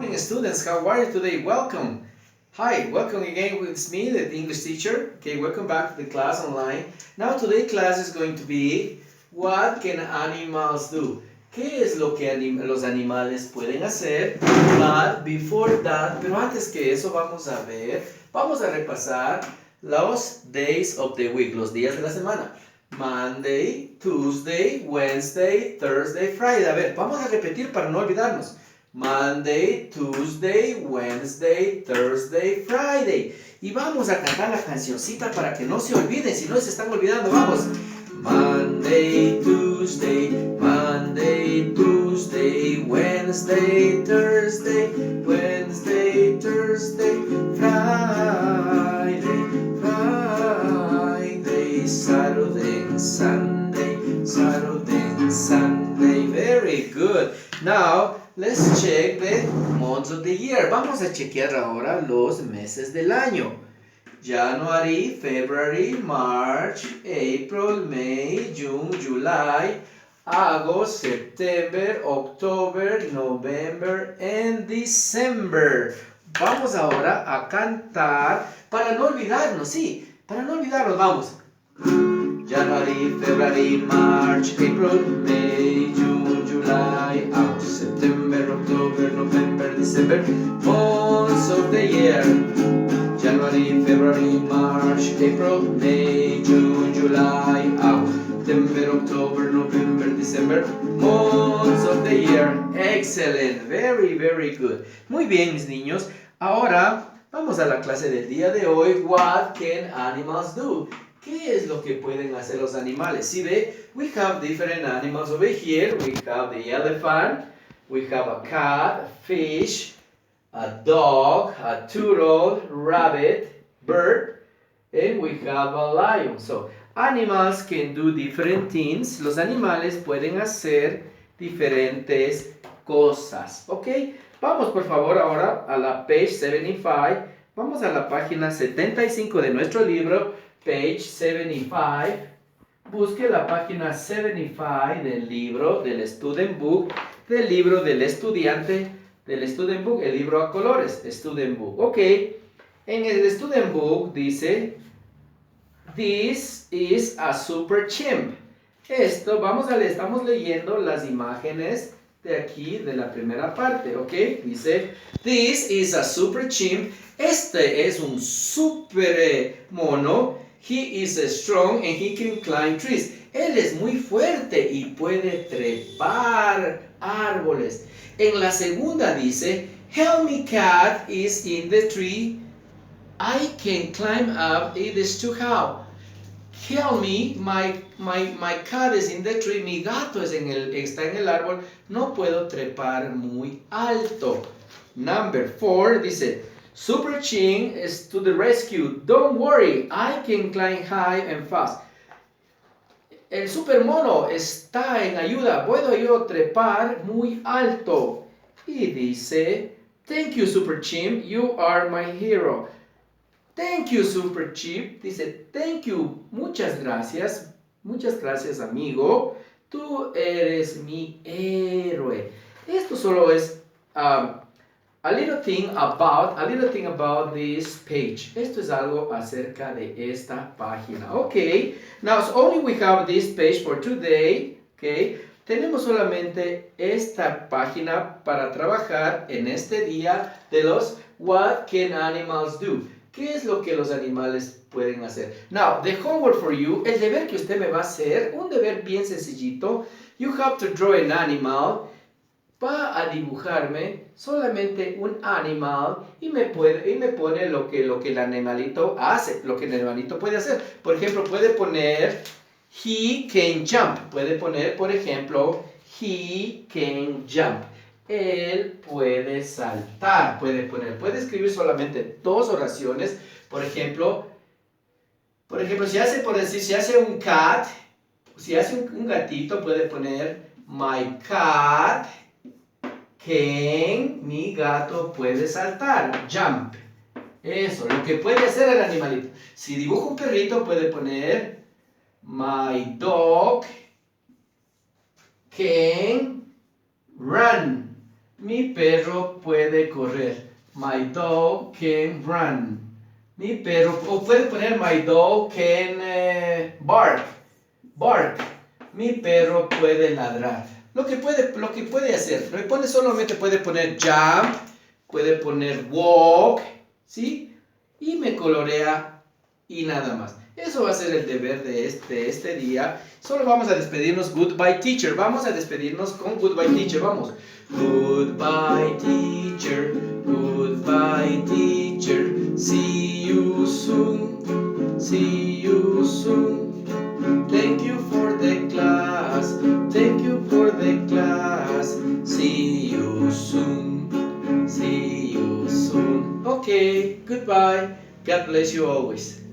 Morning students, how are you today? Welcome. Hi, welcome again with me, the English teacher. Okay, welcome back to the class online. Now today's class is going to be what can animals do? ¿Qué es lo que los animales pueden hacer? But before that, pero antes que eso vamos a repasar los days of the week, los días de la semana. Monday, Tuesday, Wednesday, Thursday, Friday. A ver, vamos a repetir para no olvidarnos. Monday, Tuesday, Wednesday, Thursday, Friday. Y vamos a cantar la cancioncita para que no se olviden. Si no se están olvidando, vamos. Monday, Tuesday, Monday, Tuesday, Wednesday, Thursday, Wednesday, Thursday, Friday, Friday, Saturday, Sunday, Saturday, Sunday. Very good. Now, let's check the months of the year. Vamos a chequear ahora los meses del año. January, February, March, April, May, June, July, August, September, October, November, and December. Vamos ahora a cantar para no olvidarnos, sí, para no olvidarnos, vamos. January, February, March, April, May, June, July, August, September, October, November, December, months of the year. January, February, March, April, May, June, July, August, September, October, November, December, months of the year. Excellent, very, very good. Muy bien, mis niños. Ahora vamos a la clase del día de hoy. What can animals do? ¿Qué es lo que pueden hacer los animales? ¿Sí ve? We have different animals over here. We have the elephant, we have a cat, a fish, a dog, a turtle, rabbit, bird, and we have a lion. So, animals can do different things. Los animales pueden hacer diferentes cosas. ¿Ok? Vamos por favor ahora a la page 75. Vamos a la página 75 de nuestro libro, page 75. Busque la página 75 del libro, del student book, del libro del estudiante, del student book, el libro a colores, student book. Ok, en el student book dice, this is a super chimp. Esto, estamos leyendo las imágenes de aquí, de la primera parte, ok. Dice, this is a super chimp. Este es un super mono. He is strong and he can climb trees. Él es muy fuerte y puede trepar árboles. En la segunda dice, help me, cat is in the tree. I can climb up, it is too high. Help me, my cat is in the tree. Mi gato está en el árbol. No puedo trepar muy alto. Number 4 dice, Super Ching is to the rescue. Don't worry, I can climb high and fast. El super mono está en ayuda. Puedo yo trepar muy alto. Y dice, thank you, Super Chimp. You are my hero. Thank you, Super Chimp. Dice, thank you. Muchas gracias. Muchas gracias, amigo. Tú eres mi héroe. Esto solo es a little thing about this page. Esto es algo acerca de esta página. Okay. Now, so only we have this page for today. Okay. Tenemos solamente esta página para trabajar en este día de los What can animals do? ¿Qué es lo que los animales pueden hacer? Now, the homework for you, el deber que usted me va a hacer, un deber bien sencillito. You have to draw an animal. Va a dibujarme solamente un animal y me pone lo que el animalito hace, lo que el animalito puede hacer. Por ejemplo, puede poner he can jump. Puede poner, por ejemplo, he can jump. Él puede saltar. Puede escribir solamente dos oraciones. Por ejemplo, si hace un cat, si hace un gatito, puede poner my cat can, mi gato puede saltar, jump. Eso, lo que puede hacer el animalito. Si dibujo un perrito, puede poner my dog can run. Mi perro puede correr. My dog can run. Mi perro, o puede poner my dog can bark. Bark. Mi perro puede ladrar. Lo que puede hacer. Le pone solamente puede poner jump, puede poner walk, ¿sí? Y me colorea y nada más. Eso va a ser el deber de este día. Solo vamos a despedirnos. Goodbye, teacher. Vamos a despedirnos con goodbye, teacher. Vamos. Goodbye, teacher. Goodbye, teacher. See you soon. See you soon. Thank you for the class. Thank you for the class. See you soon. See you soon. Okay, goodbye. God bless you always.